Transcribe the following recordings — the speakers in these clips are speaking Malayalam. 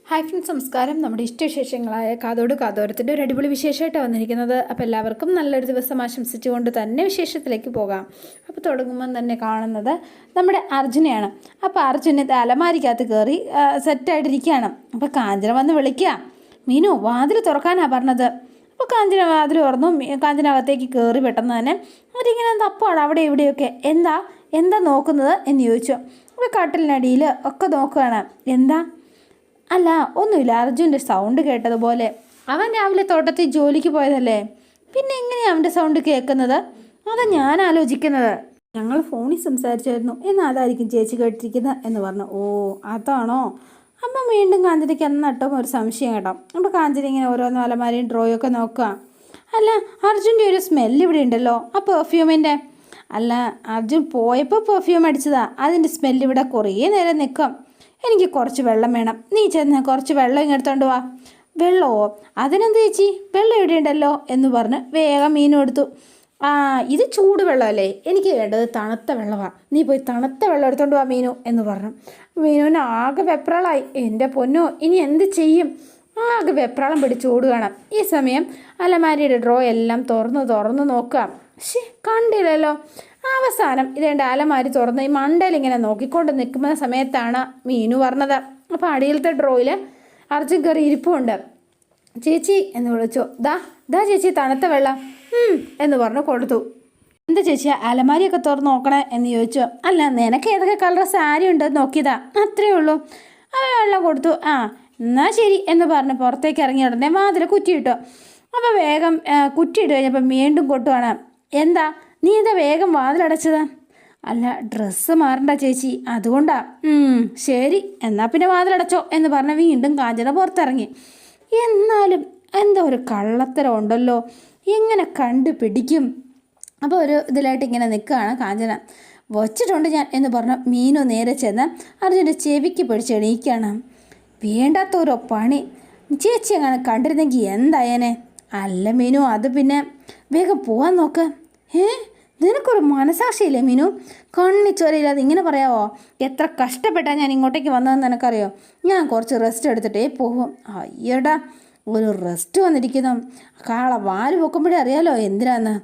ഹായ് ഫ്രണ്ട്സ്, നമസ്കാരം. നമ്മുടെ ഇഷ്ടവിശേഷങ്ങളായ കാതോട് കാതോരത്തിൻ്റെ ഒരു അടിപൊളി വിശേഷമായിട്ടാണ് വന്നിരിക്കുന്നത്. അപ്പോൾ എല്ലാവർക്കും നല്ലൊരു ദിവസം ആശംസിച്ചുകൊണ്ട് തന്നെ വിശേഷത്തിലേക്ക് പോകാം. അപ്പോൾ തുടങ്ങുമ്പം തന്നെ കാണുന്നത് നമ്മുടെ അർജുനെയാണ്. അപ്പോൾ അർജുനെ അലമാരിക്കകത്ത് കയറി സെറ്റായിട്ടിരിക്കുകയാണ്. അപ്പോൾ കാഞ്ചന വന്ന് വിളിക്കുക, മീനു വാതിൽ തുറക്കാനാണ് പറഞ്ഞത്. അപ്പോൾ കാഞ്ചന വാതിൽ തുറന്നു. കാഞ്ചനകത്തേക്ക് കയറി പെട്ടെന്ന് തന്നെ അവരിങ്ങനെ തപ്പാണ് അവിടെ ഇവിടെയൊക്കെ. എന്താ നോക്കുന്നത് എന്ന് ചോദിച്ചു. അപ്പോൾ കട്ടിലിനടിയിൽ ഒക്കെ നോക്കുകയാണ്. അല്ല ഒന്നുമില്ല, അർജുൻ്റെ സൗണ്ട് കേട്ടതുപോലെ. അവൻ രാവിലെ തോട്ടത്തിൽ ജോലിക്ക് പോയതല്ലേ, പിന്നെ എങ്ങനെയാണ് അവൻ്റെ സൗണ്ട് കേൾക്കുന്നത്? അതാ ഞാൻ ആലോചിക്കുന്നത്. ഞങ്ങൾ ഫോണിൽ സംസാരിച്ചായിരുന്നു, എന്നാൽ അതായിരിക്കും ചേച്ചി കേട്ടിരിക്കുന്നത് എന്ന് പറഞ്ഞു. ഓ അതാണോ? അപ്പം വീണ്ടും കാഞ്ചനയ്ക്ക് അന്നട്ടും ഒരു സംശയം കേട്ടോ. അപ്പോൾ കാഞ്ചന ഇങ്ങനെ ഓരോന്നോ അലമാരയും ഡ്രോയൊക്കെ നോക്കുക. അല്ല, അർജുൻ്റെ ഒരു സ്മെല്ല് ഇവിടെ ഉണ്ടല്ലോ, ആ പെർഫ്യൂമിൻ്റെ. അല്ല, അർജുൻ പോയപ്പോൾ പെർഫ്യൂം അടിച്ചതാ, അതിൻ്റെ സ്മെല്ല് ഇവിടെ കുറേ നേരം നിൽക്കും. എനിക്ക് കുറച്ച് വെള്ളം വേണം, നീ ചെന്ന് കുറച്ച് വെള്ളം ഇങ്ങെടുത്തോണ്ട് വാ. വെള്ളമോ? അതിനെന്ത് ചേച്ചി, വെള്ളം ഇവിടെ ഉണ്ടല്ലോ എന്ന് പറഞ്ഞ് വേഗം മീനും എടുത്തു. ഇത് ചൂട് വെള്ളമല്ലേ, എനിക്ക് വേണ്ടത് തണുത്ത വെള്ളമാണ്, നീ പോയി തണുത്ത വെള്ളം എടുത്തോണ്ട് വാ മീനു എന്ന് പറഞ്ഞു. മീനുവിന് ആകെ വെപ്രാളായി. എൻ്റെ പൊന്നോ, ഇനി എന്ത് ചെയ്യും? ആകെ വെപ്രാളം പിടിച്ചോടുകയാണ്. ഈ സമയം അലമാരിയുടെ ഡ്രോ എല്ലാം തുറന്ന് നോക്കാം. കണ്ടില്ലല്ലോ. അവസാനം ഇതേണ്ട അലമാരി തുറന്ന് ഈ മണ്ടയിൽ ഇങ്ങനെ നോക്കിക്കൊണ്ട് നിൽക്കുന്ന സമയത്താണ് മീനു പറഞ്ഞത്. അപ്പോൾ അടിയിലത്തെ ഡ്രോയിൽ അർജുൻ കയറി ഇരിപ്പുണ്ട്. ചേച്ചി എന്ന് വിളിച്ചു. ദാ ചേച്ചി തണുത്ത വെള്ളം എന്ന് പറഞ്ഞു കൊടുത്തു. എന്താ ചേച്ചി അലമാരിയൊക്കെ തുറന്ന് നോക്കണേ എന്ന് ചോദിച്ചു. അല്ല, നിനക്ക് ഏതൊക്കെ കളർ സാരി ഉണ്ട് നോക്കിയതാ, അത്രയേ ഉള്ളൂ. വെള്ളം കൊടുത്തു. എന്നാൽ ശരി എന്ന് പറഞ്ഞ് പുറത്തേക്ക് ഇറങ്ങി ഉടനെ വാതിൽ കുറ്റിയിട്ടു. അപ്പോൾ വേഗം കുറ്റിയിട്ട് കഴിഞ്ഞപ്പോൾ വീണ്ടും കൊട്ടുവാണ്. നീ എന്താ വേഗം വാതിലടച്ചത്? അല്ല, ഡ്രസ്സ് മാറണ്ട ചേച്ചി, അതുകൊണ്ടാ. ശരി, എന്നാൽ പിന്നെ വാതിലടച്ചോ എന്ന് പറഞ്ഞ് വീണ്ടും കാഞ്ചന പുറത്തിറങ്ങി. എന്നാലും എന്താ ഒരു കള്ളത്തരം ഉണ്ടല്ലോ, എങ്ങനെ കണ്ടുപിടിക്കും? അപ്പോൾ ഒരു ഇതിലായിട്ട് ഇങ്ങനെ നിൽക്കുകയാണ് കാഞ്ചന. വച്ചിട്ടുണ്ട് ഞാൻ എന്ന് പറഞ്ഞു മീനു നേരെ ചെന്ന് അർജുൻ്റെ ചെവിക്ക് പിടിച്ച് എണീക്കുകയാണ്. വേണ്ടാത്ത ഓരോ പണി. ചേച്ചി അങ്ങനെ കണ്ടിരുന്നെങ്കിൽ എന്തായേനെ? അല്ല മീനു, അത് പിന്നെ വേഗം പോവാൻ നോക്ക്. നിനക്കൊരു മനസാക്ഷിയില്ലേ മീനു? കണ്ണിച്ചോരയില്ലാതെ ഇങ്ങനെ പറയാവോ? എത്ര കഷ്ടപ്പെട്ടാണ് ഞാൻ ഇങ്ങോട്ടേക്ക് വന്നതെന്ന് നിനക്കറിയോ? ഞാൻ കുറച്ച് റെസ്റ്റ് എടുത്തിട്ടേ പോകും. അയ്യടാ, ഒരു റെസ്റ്റ് വന്നിരിക്കുന്നു. കാള വാല് പൊക്കുമ്പോഴേ അറിയാലോ എന്തിനാന്ന്.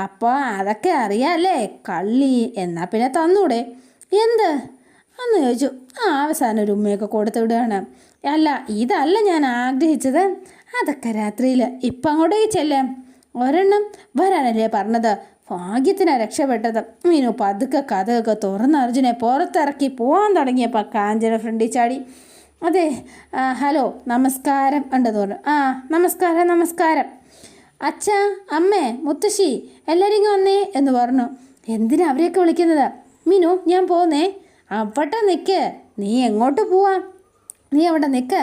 അപ്പോൾ അതൊക്കെ അറിയാമല്ലേ കള്ളി. എന്നാൽ പിന്നെ തന്നൂടെ? എന്ത് എന്ന് ചോദിച്ചു. അവസാനം ഒരു ഉമ്മയൊക്കെ കൊടുത്തു വിടുകയാണ്. അല്ല, ഇതല്ല ഞാൻ ആഗ്രഹിച്ചത്, അതൊക്കെ രാത്രിയിൽ. ഇപ്പം അങ്ങോട്ടേക്ക് ചെല്ലാം. ഒരെണ്ണം വരാനല്ലേ പറഞ്ഞത്? ഭാഗ്യത്തിനാണ് രക്ഷപ്പെട്ടത്. മീനു പതുക്കെ കഥയൊക്കെ തുറന്ന് അർജുനെ പുറത്തിറക്കി പോകാൻ തുടങ്ങിയപ്പോൾ കാഞ്ചന ഫ്രണ്ടിൽ ചാടി. അതെ, ഹലോ നമസ്കാരം ഉണ്ടെന്ന് പറഞ്ഞു. നമസ്കാരം അച്ഛാ, അമ്മേ, മുത്തശ്ശി എല്ലാവരും ഇങ്ങ് വന്നേ എന്ന് പറഞ്ഞു. എന്തിനാ അവരെയൊക്കെ വിളിക്കുന്നത്? മീനു, ഞാൻ പോന്നേ. അവിടെ നിൽക്ക്. നീ എങ്ങോട്ട് പോവാം? നീ അവിടെ നിൽക്ക്.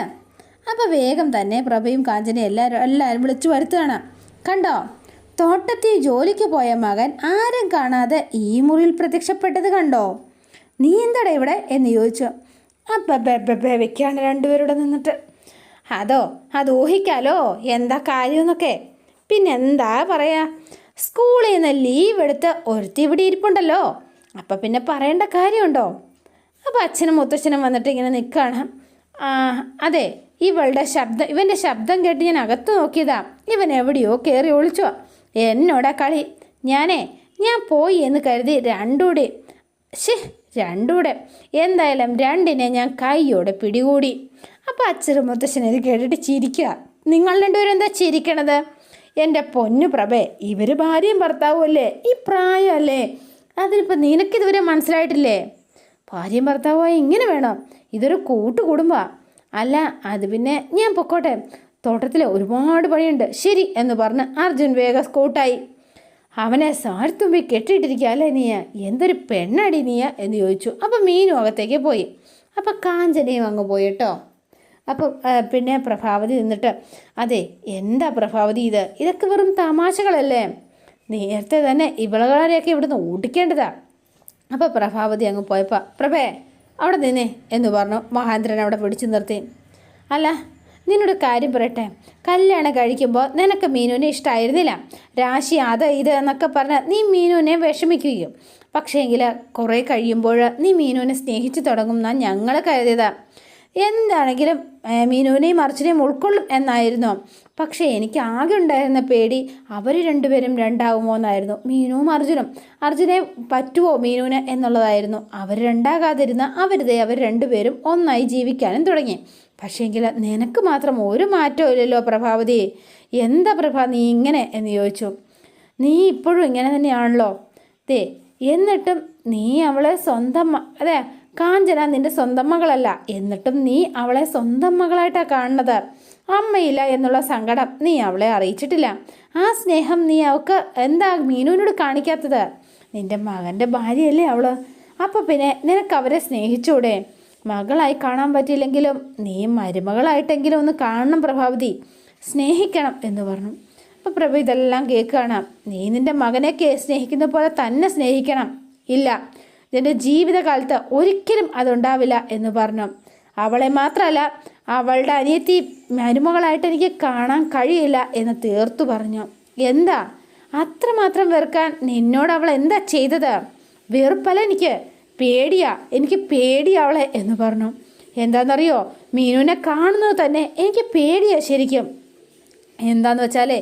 അപ്പോൾ വേഗം തന്നെ പ്രഭയും കാഞ്ചനയും എല്ലാവരും വിളിച്ചു വരുത്തുകയാണ്. കണ്ടോ, തോട്ടത്തിൽ ജോലിക്ക് പോയ മകൻ ആരും കാണാതെ ഈ മുറിയിൽ പ്രത്യക്ഷപ്പെട്ടത് കണ്ടോ? നീ എന്താടാ ഇവിടെ എന്ന് ചോദിച്ചു. വെക്കാണ് രണ്ടുപേരുടെ നിന്നിട്ട്. അത് ഊഹിക്കാലോ എന്താ കാര്യമെന്നൊക്കെ. പിന്നെന്താ പറയാ, സ്കൂളിൽ നിന്ന് ലീവ് എടുത്ത് ഒരുത്തി ഇവിടെ ഇരിപ്പുണ്ടല്ലോ, അപ്പം പിന്നെ പറയേണ്ട കാര്യമുണ്ടോ? അപ്പോൾ അച്ഛനും മുത്തച്ഛനും വന്നിട്ട് ഇങ്ങനെ നിൽക്കുകയാണ്. അതെ, ഇവൻ്റെ ശബ്ദം കേട്ട് ഞാൻ അകത്ത് നോക്കിയതാ. ഇവൻ എവിടെയോ കയറി ഒളിച്ചോ. എന്നോടാ കളി. ഞാൻ പോയി എന്ന് കരുതി രണ്ടൂടെ എന്തായാലും രണ്ടിനെ ഞാൻ കൈയോടെ പിടികൂടി. അപ്പോൾ അച്ഛനും മുത്തച്ഛനും ഇത് കേട്ടിട്ട് ചിരിക്കുക. നിങ്ങൾ രണ്ടുപേരും എന്താ ചിരിക്കണത്? എൻ്റെ പൊന്നു പ്രഭേ, ഇവർ ഭാര്യയും ഭർത്താവും അല്ലേ? ഈ പ്രായമല്ലേ? അതിനിപ്പോൾ നിനക്കിതുവരെ മനസ്സിലായിട്ടില്ലേ? ഭാര്യയും ഭർത്താവുമായി ഇങ്ങനെ വേണം. ഇതൊരു കൂട്ടുകുടുംബമാണ്. അല്ല, അത് പിന്നെ ഞാൻ പൊക്കോട്ടെ, തോട്ടത്തിൽ ഒരുപാട് പണിയുണ്ട്. ശരി എന്ന് പറഞ്ഞ് അർജുൻ വേഗം സ്കൂട്ടായി. അവനെ സാഴ്ത്തുമ്പി കെട്ടിയിട്ടിരിക്കുക അല്ലേ നീ? എന്തൊരു പെണ്ണടി നീ എന്ന് ചോദിച്ചു. അപ്പം മീനും അകത്തേക്ക് പോയി. അപ്പം കാഞ്ചനയും അങ്ങ് പോയി കേട്ടോ. അപ്പം പിന്നെ പ്രഭാവതി നിന്നിട്ട്, അതെ എന്താ പ്രഭാവതി ഇതൊക്കെ വെറും തമാശകളല്ലേ? നേരത്തെ തന്നെ ഇവളകളെയൊക്കെ ഇവിടുന്ന് ഓടിക്കേണ്ടതാ. അപ്പോൾ പ്രഭാവതി അങ്ങ് പോയപ്പോൾ, പ്രഭേ അവിടെ നിന്നേ എന്ന് പറഞ്ഞു മഹേന്ദ്രൻ അവിടെ പിടിച്ചു നിർത്തി. അല്ല, നിന്നോട് കാര്യം പറയട്ടെ, കല്യാണം കഴിക്കുമ്പോൾ നിനക്ക് മീനുവിനെ ഇഷ്ടമായിരുന്നില്ല. രാശി അത് ഇത് എന്നൊക്കെ പറഞ്ഞ് നീ മീനുവിനെ വിഷമിക്കുകയും, പക്ഷേങ്കിൽ കുറേ കഴിയുമ്പോൾ നീ മീനുവിനെ സ്നേഹിച്ചു തുടങ്ങും എന്നാണ് ഞങ്ങൾ കരുതിയതാണ്. എന്താണെങ്കിലും മീനുവിനെയും അർജുനെയും ഉൾക്കൊള്ളും എന്നായിരുന്നു. പക്ഷേ എനിക്ക് ആകെ ഉണ്ടായിരുന്ന പേടി അവർ രണ്ടുപേരും രണ്ടാകുമോ എന്നായിരുന്നു. മീനുവും അർജുനും, അർജുനെ പറ്റുമോ മീനുവിന് എന്നുള്ളതായിരുന്നു. അവർ രണ്ടാകാതിരുന്ന അവർ രണ്ടുപേരും ഒന്നായി ജീവിക്കാനും തുടങ്ങി. പക്ഷേങ്കിൽ നിനക്ക് മാത്രം ഒരു മാറ്റവും ഇല്ലല്ലോ പ്രഭാവതി. എന്താ പ്രഭ നീ ഇങ്ങനെ എന്ന് ചോദിച്ചു. നീ ഇപ്പോഴും ഇങ്ങനെ തന്നെയാണല്ലോ. എന്നിട്ടും നീ അവളെ സ്വന്തം അതെ കാഞ്ചന നിന്റെ സ്വന്തം മകളല്ല, എന്നിട്ടും നീ അവളെ സ്വന്തം മകളായിട്ടാണ് കാണുന്നത്. അമ്മയില്ല എന്നുള്ള സങ്കടം നീ അവളെ അറിയിച്ചിട്ടില്ല. ആ സ്നേഹം നീ അവൾക്ക് എന്താ മീനുവിനോട് കാണിക്കാത്തത്? നിന്റെ മകൻ്റെ ഭാര്യയല്ലേ അവള്. അപ്പോൾ പിന്നെ നിനക്ക് അവരെ സ്നേഹിച്ചൂടെ? മകളായി കാണാൻ പറ്റിയില്ലെങ്കിലും നീ മരുമകളായിട്ടെങ്കിലും ഒന്ന് കാണണം പ്രഭാവതി, സ്നേഹിക്കണം എന്ന് പറഞ്ഞു. അപ്പോൾ പ്രഭു ഇതെല്ലാം കേൾക്കുകയാണ്. നീ നിന്റെ മകനെ സ്നേഹിക്കുന്ന പോലെ തന്നെ സ്നേഹിക്കണം. ഇല്ല, നിന്റെ ജീവിതകാലത്ത് ഒരിക്കലും അതുണ്ടാവില്ല എന്ന് പറഞ്ഞു. അവളെ മാത്രമല്ല അവളുടെ അനിയത്തി മരുമകളായിട്ട് എനിക്ക് കാണാൻ കഴിയില്ല എന്ന് തീർത്തു പറഞ്ഞു. എന്താ അത്രമാത്രം വെറുക്കാൻ നിന്നോട് അവൾ എന്താ ചെയ്തത്? വെറുപ്പല്ല, എനിക്ക് പേടിയാ അവളെ എന്ന് പറഞ്ഞു. എന്താണെന്നറിയോ, മീനുവിനെ കാണുന്നത് തന്നെ എനിക്ക് പേടിയാ ശരിക്കും. എന്താന്ന് വെച്ചാലേ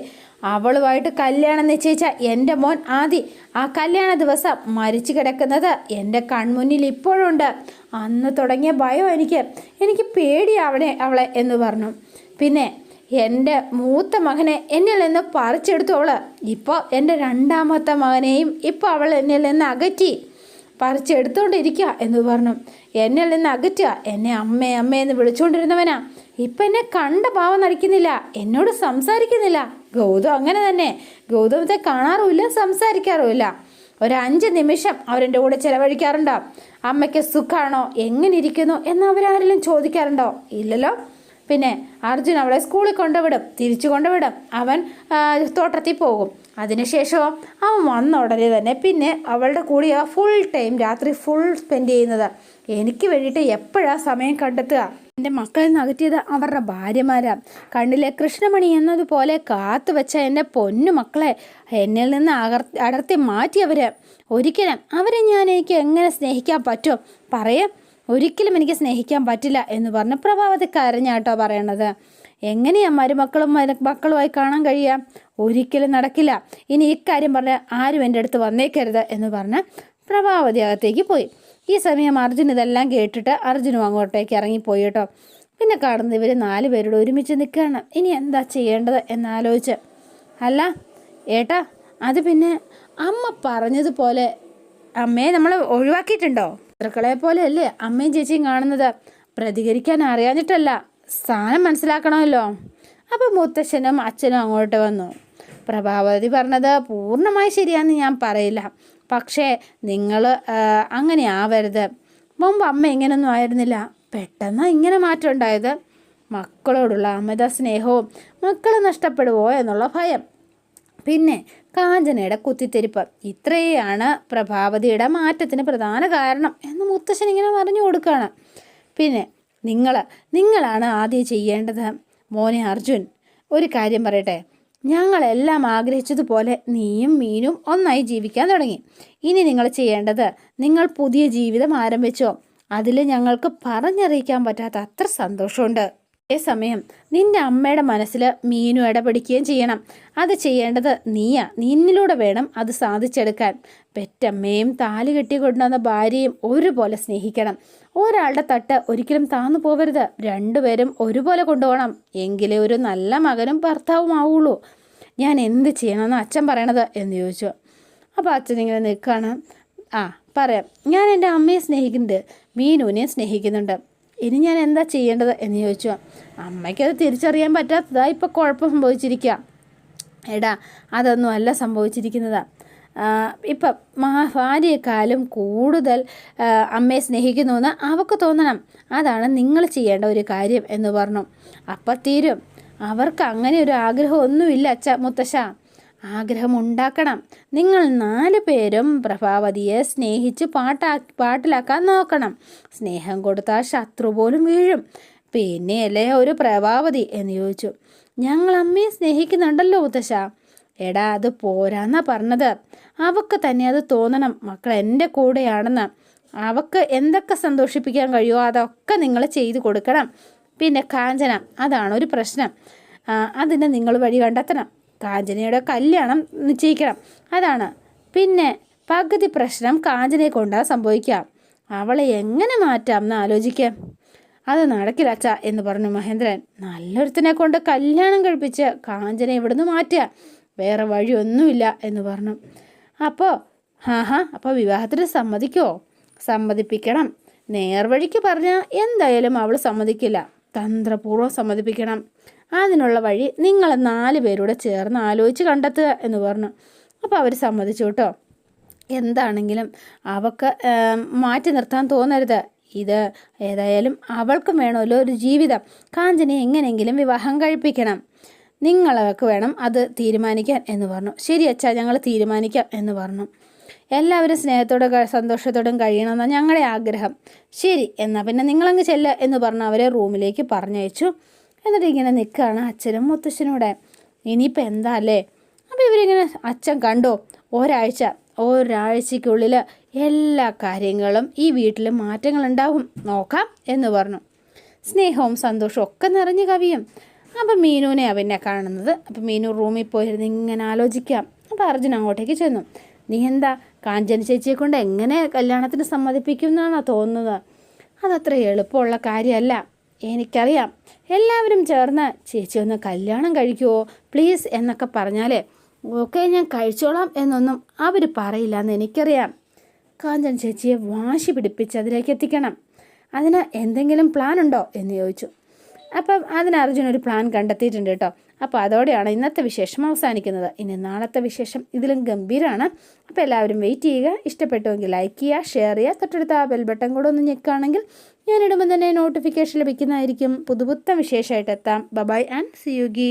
അവളുമായിട്ട് കല്യാണം നിശ്ചയിച്ച എൻ്റെ മോൻ ആദി ആ കല്യാണ ദിവസം മരിച്ചു കിടക്കുന്നത് എൻ്റെ കൺമുന്നിൽ ഇപ്പോഴുണ്ട്. അന്ന് തുടങ്ങിയ ഭയം എനിക്ക് പേടിയാവണേ അവളെ എന്ന് പറഞ്ഞു. പിന്നെ എൻ്റെ മൂത്ത മകനെ എന്നിൽ നിന്ന് പറിച്ചെടുത്തു അവൾ. ഇപ്പോൾ എൻ്റെ രണ്ടാമത്തെ മകനെയും ഇപ്പോൾ അവൾ എന്നിൽ നിന്ന് അകറ്റി പറിച്ചെടുത്തുകൊണ്ടിരിക്കുക എന്ന് പറഞ്ഞു. എന്നിൽ നിന്ന് അകറ്റുക, എന്നെ അമ്മയെന്ന് വിളിച്ചുകൊണ്ടിരുന്നവനാ ഇപ്പം എന്നെ കണ്ട പാവം നടിക്കുന്നില്ല, എന്നോട് സംസാരിക്കുന്നില്ല. ഗൗതം അങ്ങനെ തന്നെ, ഗൗതമത്തെ കാണാറുമില്ല, സംസാരിക്കാറുമില്ല. ഒരു 5 നിമിഷം അവരെൻ്റെ കൂടെ ചിലവഴിക്കാറുണ്ടോ? അമ്മയ്ക്ക് സുഖമാണോ, എങ്ങനെ ഇരിക്കുന്നു എന്ന് അവരാരെങ്കിലും ചോദിക്കാറുണ്ടോ? ഇല്ലല്ലോ. പിന്നെ അർജുൻ അവളെ സ്കൂളിൽ കൊണ്ടുവിടും, തിരിച്ചു കൊണ്ടുവിടും, അവൻ തോട്ടത്തിൽ പോകും. അതിനുശേഷം അവൻ വന്ന ഉടനെ തന്നെ പിന്നെ അവളുടെ കൂടെ ഫുൾ ടൈം രാത്രി ഫുൾ സ്പെൻഡ് ചെയ്യുന്നത്. എനിക്ക് വേണ്ടിയിട്ട് എപ്പോഴാണ് സമയം കണ്ടെത്തുക? എൻ്റെ മക്കളിൽ നിന്ന് അകറ്റിയത് അവരുടെ ഭാര്യമാരാ. കണ്ണിലെ കൃഷ്ണമണി എന്നതുപോലെ കാത്തു വെച്ച എൻ്റെ പൊന്നു മക്കളെ എന്നിൽ നിന്ന് അടർത്തി മാറ്റിയവർ. ഒരിക്കലും അവരെ എനിക്ക് എങ്ങനെ സ്നേഹിക്കാൻ പറ്റും? പറയാം, ഒരിക്കലും എനിക്ക് സ്നേഹിക്കാൻ പറ്റില്ല എന്ന് പറഞ്ഞ് പ്രഭാവതി കരഞ്ഞാട്ടോ പറയണത്. എങ്ങനെയാ മക്കളുമായി കാണാൻ കഴിയുക? ഒരിക്കലും നടക്കില്ല. ഇനി ഇക്കാര്യം പറഞ്ഞ് ആരും എൻ്റെ അടുത്ത് വന്നേക്കരുത് എന്ന് പറഞ്ഞ് പ്രഭാവതി അകത്തേക്ക് പോയി. ഈ സമയം അർജുൻ ഇതെല്ലാം കേട്ടിട്ട് അർജുനും അങ്ങോട്ടേക്ക് ഇറങ്ങിപ്പോയി കേട്ടോ. പിന്നെ കാണുന്നത് ഇവർ 4 പേരോട് ഒരുമിച്ച് നിൽക്കുകയാണ്. ഇനി എന്താ ചെയ്യേണ്ടത് എന്നാലോചിച്ച്. അല്ല ഏട്ടാ, അത് പിന്നെ അമ്മ പറഞ്ഞതുപോലെ അമ്മയെ നമ്മൾ ഒഴിവാക്കിയിട്ടുണ്ടോ? ശത്രുക്കളെ പോലെയല്ലേ അമ്മയും ചേച്ചിയും കാണുന്നത്. പ്രതികരിക്കാൻ അറിയാഞ്ഞിട്ടല്ല, സ്ഥാനം മനസ്സിലാക്കണമല്ലോ. അപ്പോൾ മുത്തശ്ശനും അച്ഛനും അങ്ങോട്ട് വന്നു. പ്രഭാവതി പറഞ്ഞത് പൂർണ്ണമായി ശരിയാണെന്ന് ഞാൻ പറയില്ല, പക്ഷേ നിങ്ങൾ അങ്ങനെ ആവരുത്. മുമ്പ് അമ്മ ഇങ്ങനൊന്നും ആയിരുന്നില്ല, പെട്ടെന്ന് ഇങ്ങനെ മാറ്റം ഉണ്ടായത്. മക്കളോടുള്ള അമിത സ്നേഹവും മക്കൾ നഷ്ടപ്പെടുവോ എന്നുള്ള ഭയം, പിന്നെ കാഞ്ചനയുടെ കുത്തിത്തിരിപ്പ്, ഇത്രയാണ് പ്രഭാവതിയുടെ മാറ്റത്തിന് പ്രധാന കാരണം എന്ന് മുത്തശ്ശൻ ഇങ്ങനെ പറഞ്ഞു കൊടുക്കുകയാണ്. പിന്നെ നിങ്ങളാണ് ആദ്യം ചെയ്യേണ്ടത്. മോനെ അർജുൻ, ഒരു കാര്യം പറയട്ടെ, ഞങ്ങളെല്ലാം ആഗ്രഹിച്ചതുപോലെ നീയും മീനും ഒന്നായി ജീവിക്കാൻ തുടങ്ങി. ഇനി നിങ്ങൾ ചെയ്യേണ്ടത്, നിങ്ങൾ പുതിയ ജീവിതം ആരംഭിച്ചോ, അതിൽ ഞങ്ങൾക്ക് പറഞ്ഞറിയിക്കാൻ പറ്റാത്ത അത്ര സന്തോഷമുണ്ട്. അതേസമയം നിന്റെ അമ്മയുടെ മനസ്സിൽ മീനു ഇടപെടിക്കുകയും ചെയ്യണം. അത് ചെയ്യേണ്ടത് നീയാ. നിന്നിലൂടെ വേണം അത് സാധിച്ചെടുക്കാൻ. പെറ്റമ്മയും താലി കെട്ടി കൊണ്ടുവന്ന ഭാര്യയും ഒരുപോലെ സ്നേഹിക്കണം. ഒരാളുടെ തട്ട് ഒരിക്കലും താന്നു പോവരുത്. രണ്ടുപേരും ഒരുപോലെ കൊണ്ടുപോകണം. എങ്കിലേ ഒരു നല്ല മകനും ഭർത്താവും ആവുള്ളൂ. ഞാൻ എന്ത് ചെയ്യണമെന്ന് അച്ഛൻ പറയണത് എന്ന് ചോദിച്ചു. അപ്പോൾ അച്ഛൻ ഇങ്ങനെ നിൽക്കുകയാണ്. പറയാം, ഞാൻ എൻ്റെ അമ്മയെ സ്നേഹിക്കുന്നുണ്ട്, മീനുവിനെ സ്നേഹിക്കുന്നുണ്ട്. ഇനി ഞാൻ എന്താ ചെയ്യേണ്ടത് എന്ന് ചോദിച്ചു. അമ്മയ്ക്കത് തിരിച്ചറിയാൻ പറ്റാത്തതാ ഇപ്പോൾ കുഴപ്പം സംഭവിച്ചിരിക്കുക. എടാ, അതൊന്നും അല്ല സംഭവിച്ചിരിക്കുന്നത്. ഇപ്പം ഭാര്യയെക്കാളും കൂടുതൽ അമ്മയെ സ്നേഹിക്കുന്നുവെന്ന് അവൾക്ക് തോന്നണം. അതാണ് നിങ്ങൾ ചെയ്യേണ്ട ഒരു കാര്യം എന്ന് പറഞ്ഞു. അപ്പം തീരും. അവർക്ക് അങ്ങനെ ഒരു ആഗ്രഹമൊന്നുമില്ല മുത്തശ്ശ. ആഗ്രഹം ഉണ്ടാക്കണം. നിങ്ങൾ 4 പേരും പ്രഭാവതിയെ സ്നേഹിച്ച് പാട്ടിലാക്കാൻ നോക്കണം. സ്നേഹം കൊടുത്താൽ ശത്രു പോലും വീഴും. പിന്നെയല്ലേ ഒരു പ്രഭാവതി എന്ന് ചോദിച്ചു. ഞങ്ങൾ അമ്മയെ സ്നേഹിക്കുന്നുണ്ടല്ലോ മുത്തശ്ശ. എടാ, അത് പോരാന്നാ പറഞ്ഞത്. അവൾക്ക് തന്നെ അത് തോന്നണം, മക്കൾ എൻ്റെ കൂടെയാണെന്ന്. അവൾക്ക് എന്തൊക്കെ സന്തോഷിപ്പിക്കാൻ കഴിയുമോ അതൊക്കെ നിങ്ങൾ ചെയ്തു കൊടുക്കണം. പിന്നെ കാഞ്ചന, അതാണ് ഒരു പ്രശ്നം. അതിനെ നിങ്ങൾ വഴി കണ്ടെത്തണം. കാഞ്ചനയുടെ കല്യാണം നിശ്ചയിക്കണം. അതാണ്. പിന്നെ പകുതി പ്രശ്നം കാഞ്ചനയെ കൊണ്ടാ സംഭവിക്കാം. അവളെ എങ്ങനെ മാറ്റാം എന്ന് ആലോചിക്കാം. അത് നടക്കില്ല അച്ഛാ എന്ന് പറഞ്ഞു മഹേന്ദ്രൻ. നല്ലൊരുത്തിനെ കൊണ്ട് കല്യാണം കഴിപ്പിച്ച് കാഞ്ചന ഇവിടുന്ന് മാറ്റുക, വേറെ വഴിയൊന്നുമില്ല എന്ന് പറഞ്ഞു. അപ്പോൾ വിവാഹത്തിന് സമ്മതിക്കുമോ? സമ്മതിപ്പിക്കണം. നേർവഴിക്ക് പറഞ്ഞാൽ എന്തായാലും അവൾ സമ്മതിക്കില്ല. തന്ത്രപൂർവ്വം സമ്മതിപ്പിക്കണം. അതിനുള്ള വഴി നിങ്ങൾ 4 പേരൂടെ ചേർന്ന് ആലോചിച്ച് കണ്ടെത്തുക എന്ന് പറഞ്ഞു. അപ്പോൾ അവർ സമ്മതിച്ചു കേട്ടോ. എന്താണെങ്കിലും അവൾക്ക് മാറ്റി നിർത്താൻ തോന്നരുത്. ഇത് ഏതായാലും അവൾക്കും വേണമല്ലോ ഒരു ജീവിതം. കാഞ്ചനെ എങ്ങനെയെങ്കിലും വിവാഹം കഴിപ്പിക്കണം. നിങ്ങളവർക്ക് വേണം അത് തീരുമാനിക്കാൻ എന്ന് പറഞ്ഞു. ശരി അച്ഛാ, ഞങ്ങൾ തീരുമാനിക്കാം എന്ന് പറഞ്ഞു. എല്ലാവരും സ്നേഹത്തോടെ സന്തോഷത്തോടും കഴിയണമെന്നാണ് ഞങ്ങളുടെ ആഗ്രഹം. ശരി, എന്നാൽ പിന്നെ നിങ്ങളങ്ങ് ചെല്ലുക എന്ന് പറഞ്ഞ് അവരെ റൂമിലേക്ക് പറഞ്ഞയച്ചു. എന്നിട്ട് ഇങ്ങനെ നിൽക്കുകയാണ് അച്ഛനും മുത്തശ്ശനൂടെ. ഇനിയിപ്പോൾ എന്താ അല്ലേ? അപ്പോൾ ഇവരിങ്ങനെ അച്ഛൻ കണ്ടോ, ഒരാഴ്ചയ്ക്കുള്ളിൽ എല്ലാ കാര്യങ്ങളും ഈ വീട്ടിൽ മാറ്റങ്ങളുണ്ടാവും, നോക്കാം എന്ന് പറഞ്ഞു. സ്നേഹവും സന്തോഷവും ഒക്കെ നിറഞ്ഞു കവിയും. അപ്പം മീനുവിനെ അവനെ കാണുന്നത്. അപ്പം മീനു റൂമിൽ പോയിരുന്ന് ഇങ്ങനെ ആലോചിക്കാം. അപ്പോൾ അർജുൻ അങ്ങോട്ടേക്ക് ചെന്നു. നീ എന്താ കാഞ്ചന ചേച്ചിയെ കൊണ്ട് എങ്ങനെ കല്യാണത്തിന് സമ്മതിപ്പിക്കും എന്നാണോ തോന്നുന്നത്? അതത്ര എളുപ്പമുള്ള കാര്യമല്ല. എനിക്കറിയാം. എല്ലാവരും ചേർന്ന് ചേച്ചി ഒന്ന് കല്യാണം കഴിക്കുമോ പ്ലീസ് എന്നൊക്കെ പറഞ്ഞാൽ ഓക്കെ ഞാൻ കഴിച്ചോളാം എന്നൊന്നും അവർ പറയില്ല എന്ന് എനിക്കറിയാം. കാഞ്ചന ചേച്ചിയെ വാശി പിടിപ്പിച്ച് അതിലേക്ക് എത്തിക്കണം. അതിന് എന്തെങ്കിലും പ്ലാൻ ഉണ്ടോ എന്ന് ചോദിച്ചു. അപ്പം അതിന് അർജുൻ ഒരു പ്ലാൻ കണ്ടെത്തിയിട്ടുണ്ട് കേട്ടോ. അപ്പോൾ അതോടെയാണ് ഇന്നത്തെ വിശേഷം അവസാനിക്കുന്നത്. ഇനി നാളത്തെ വിശേഷം ഇതിലും ഗംഭീരമാണ്. അപ്പോൾ എല്ലാവരും വെയിറ്റ് ചെയ്യുക. ഇഷ്ടപ്പെട്ടുവെങ്കിൽ ലൈക്ക് ചെയ്യുക, ഷെയർ ചെയ്യുക. തൊട്ടടുത്ത ആ ബെൽ ബട്ടൺ കൂടെ ഒന്ന് ഞെക്കുകയാണെങ്കിൽ ഞാനിടുമ്പോൾ തന്നെ നോട്ടിഫിക്കേഷൻ ലഭിക്കുന്നതായിരിക്കും. പുതുപുത്തൻ വിശേഷമായിട്ട് എത്താം. Bye and see you ghee.